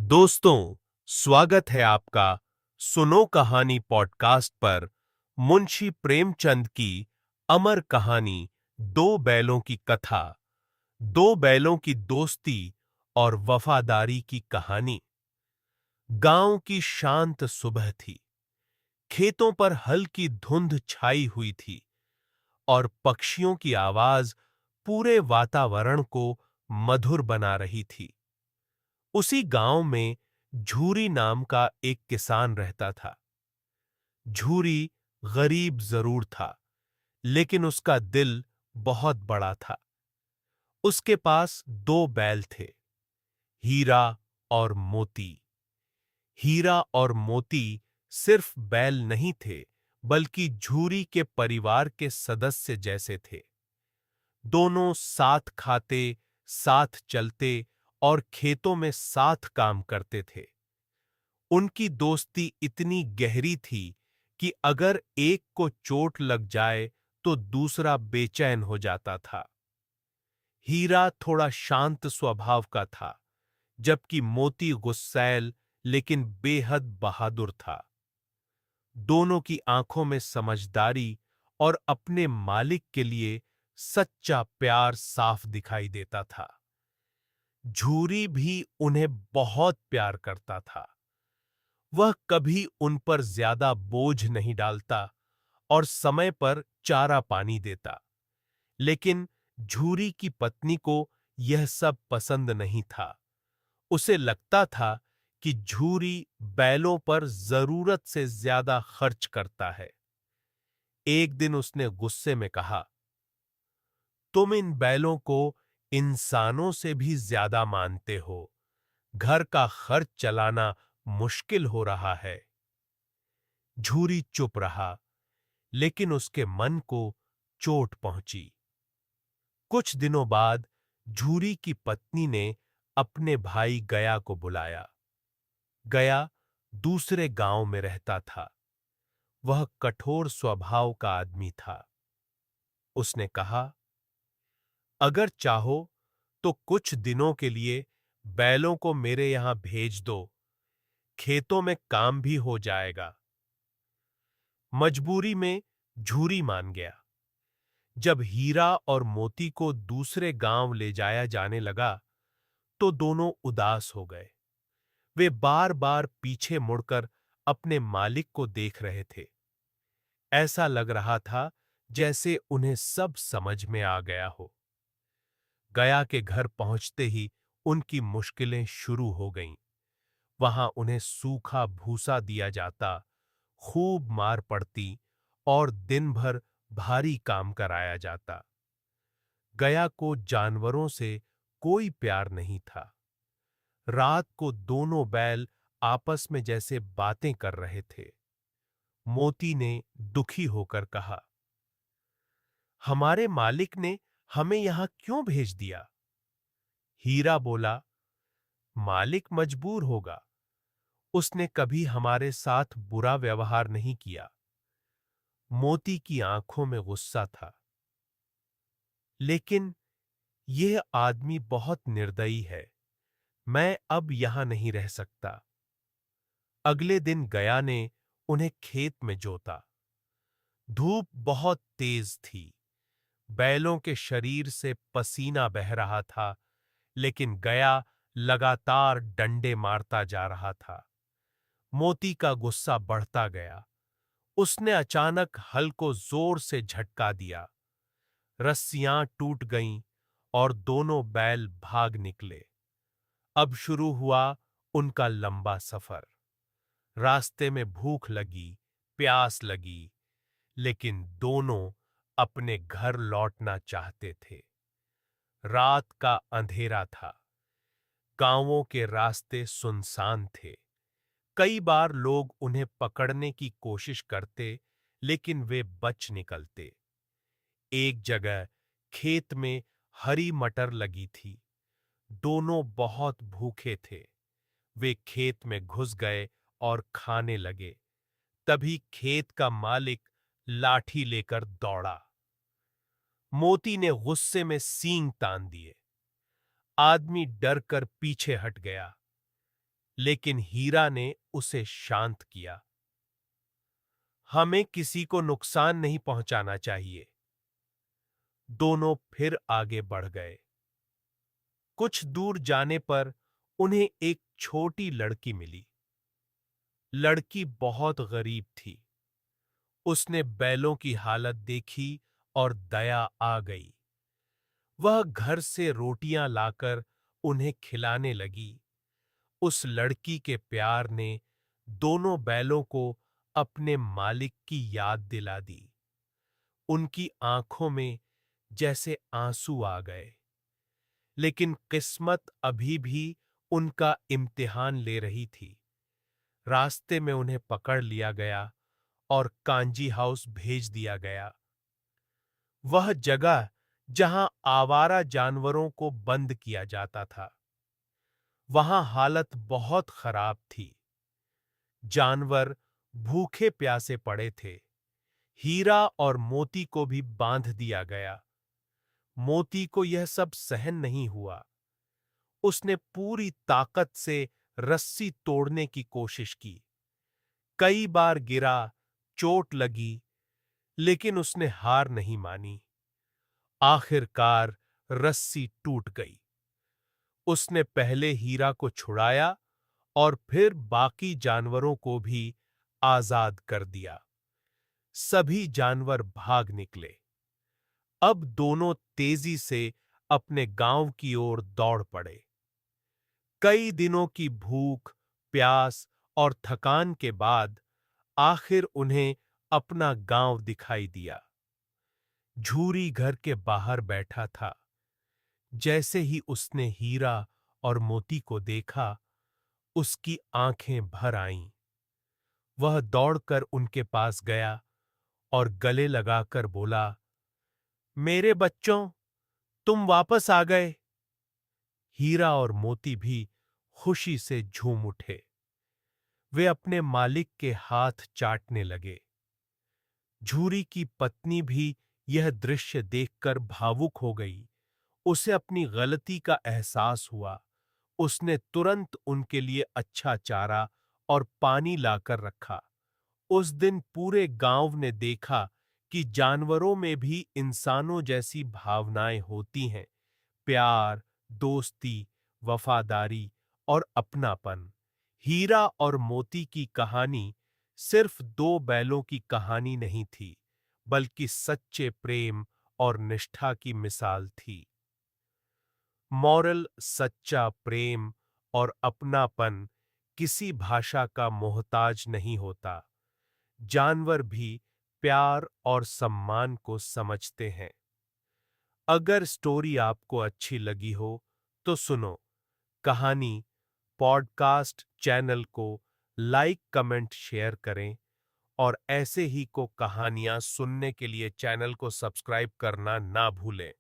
दोस्तों, स्वागत है आपका सुनो कहानी पॉडकास्ट पर। मुंशी प्रेमचंद की अमर कहानी दो बैलों की कथा, दो बैलों की दोस्ती और वफादारी की कहानी। गांव की शांत सुबह थी। खेतों पर हल्की धुंध छाई हुई थी और पक्षियों की आवाज पूरे वातावरण को मधुर बना रही थी। उसी गांव में झूरी नाम का एक किसान रहता था। झूरी गरीब जरूर था, लेकिन उसका दिल बहुत बड़ा था। उसके पास दो बैल थे, हीरा और मोती। हीरा और मोती सिर्फ बैल नहीं थे, बल्कि झूरी के परिवार के सदस्य जैसे थे। दोनों साथ खाते, साथ चलते और खेतों में साथ काम करते थे। उनकी दोस्ती इतनी गहरी थी कि अगर एक को चोट लग जाए तो दूसरा बेचैन हो जाता था। हीरा थोड़ा शांत स्वभाव का था, जबकि मोती गुस्सैल लेकिन बेहद बहादुर था। दोनों की आंखों में समझदारी और अपने मालिक के लिए सच्चा प्यार साफ दिखाई देता था। झूरी भी उन्हें बहुत प्यार करता था। वह कभी उन पर ज्यादा बोझ नहीं डालता और समय पर चारा पानी देता। लेकिन झूरी की पत्नी को यह सब पसंद नहीं था। उसे लगता था कि झूरी बैलों पर जरूरत से ज्यादा खर्च करता है। एक दिन उसने गुस्से में कहा, तुम इन बैलों को इंसानों से भी ज्यादा मानते हो। घर का खर्च चलाना मुश्किल हो रहा है। झूरी चुप रहा, लेकिन उसके मन को चोट पहुंची। कुछ दिनों बाद झूरी की पत्नी ने अपने भाई गया को बुलाया। गया दूसरे गांव में रहता था। वह कठोर स्वभाव का आदमी था। उसने कहा, अगर चाहो तो कुछ दिनों के लिए बैलों को मेरे यहां भेज दो। खेतों में काम भी हो जाएगा। मजबूरी में झूरी मान गया। जब हीरा और मोती को दूसरे गांव ले जाया जाने लगा, तो दोनों उदास हो गए। वे बार बार पीछे मुड़कर अपने मालिक को देख रहे थे। ऐसा लग रहा था जैसे उन्हें सब समझ में आ गया हो। गया के घर पहुंचते ही उनकी मुश्किलें शुरू हो गईं। वहां उन्हें सूखा भूसा दिया जाता, खूब मार पड़ती और दिन भर भारी काम कराया जाता। गया को जानवरों से कोई प्यार नहीं था। रात को दोनों बैल आपस में जैसे बातें कर रहे थे। मोती ने दुखी होकर कहा, हमारे मालिक ने हमें यहां क्यों भेज दिया? हीरा बोला, मालिक मजबूर होगा। उसने कभी हमारे साथ बुरा व्यवहार नहीं किया। मोती की आंखों में गुस्सा था। लेकिन यह आदमी बहुत निर्दयी है। मैं अब यहां नहीं रह सकता। अगले दिन गया ने उन्हें खेत में जोता। धूप बहुत तेज थी। बैलों के शरीर से पसीना बह रहा था, लेकिन गया लगातार डंडे मारता जा रहा था। मोती का गुस्सा बढ़ता गया। उसने अचानक हल को जोर से झटका दिया। रस्सियां टूट गईं और दोनों बैल भाग निकले। अब शुरू हुआ उनका लंबा सफर। रास्ते में भूख लगी, प्यास लगी, लेकिन दोनों अपने घर लौटना चाहते थे। रात का अंधेरा था। गांवों के रास्ते सुनसान थे। कई बार लोग उन्हें पकड़ने की कोशिश करते, लेकिन वे बच निकलते। एक जगह खेत में हरी मटर लगी थी। दोनों बहुत भूखे थे। वे खेत में घुस गए और खाने लगे। तभी खेत का मालिक लाठी लेकर दौड़ा। मोती ने गुस्से में सींग तान दिए। आदमी डर कर पीछे हट गया। लेकिन हीरा ने उसे शांत किया। हमें किसी को नुकसान नहीं पहुंचाना चाहिए। दोनों फिर आगे बढ़ गए। कुछ दूर जाने पर उन्हें एक छोटी लड़की मिली। लड़की बहुत गरीब थी। उसने बैलों की हालत देखी और दया आ गई। वह घर से रोटियां लाकर उन्हें खिलाने लगी। उस लड़की के प्यार ने दोनों बैलों को अपने मालिक की याद दिला दी। उनकी आंखों में जैसे आंसू आ गए। लेकिन किस्मत अभी भी उनका इम्तिहान ले रही थी। रास्ते में उन्हें पकड़ लिया गया और कांजी हाउस भेज दिया गया। वह जगह जहां आवारा जानवरों को बंद किया जाता था। वहां हालत बहुत खराब थी। जानवर भूखे प्यासे पड़े थे। हीरा और मोती को भी बांध दिया गया। मोती को यह सब सहन नहीं हुआ। उसने पूरी ताकत से रस्सी तोड़ने की कोशिश की। कई बार गिरा, चोट लगी, लेकिन उसने हार नहीं मानी। आखिरकार रस्सी टूट गई। उसने पहले हीरा को छुड़ाया और फिर बाकी जानवरों को भी आजाद कर दिया। सभी जानवर भाग निकले। अब दोनों तेजी से अपने गांव की ओर दौड़ पड़े। कई दिनों की भूख, प्यास और थकान के बाद आखिर उन्हें अपना गांव दिखाई दिया। झूरी घर के बाहर बैठा था। जैसे ही उसने हीरा और मोती को देखा, उसकी आंखें भर आईं। वह दौड़कर उनके पास गया और गले लगाकर बोला, मेरे बच्चों, तुम वापस आ गए। हीरा और मोती भी खुशी से झूम उठे। वे अपने मालिक के हाथ चाटने लगे। झूरी की पत्नी भी यह दृश्य देखकर भावुक हो गई। उसे अपनी गलती का एहसास हुआ। उसने तुरंत उनके लिए अच्छा चारा और पानी लाकर रखा। उस दिन पूरे गांव ने देखा कि जानवरों में भी इंसानों जैसी भावनाएं होती हैं। प्यार, दोस्ती, वफादारी और अपनापन। हीरा और मोती की कहानी सिर्फ दो बैलों की कहानी नहीं थी, बल्कि सच्चे प्रेम और निष्ठा की मिसाल थी। मॉरल: सच्चा प्रेम और अपनापन किसी भाषा का मोहताज नहीं होता। जानवर भी प्यार और सम्मान को समझते हैं। अगर स्टोरी आपको अच्छी लगी हो तो सुनो कहानी पॉडकास्ट चैनल को लाइक, कमेंट, शेयर करें और ऐसे ही को कहानियां सुनने के लिए चैनल को सब्सक्राइब करना ना भूलें।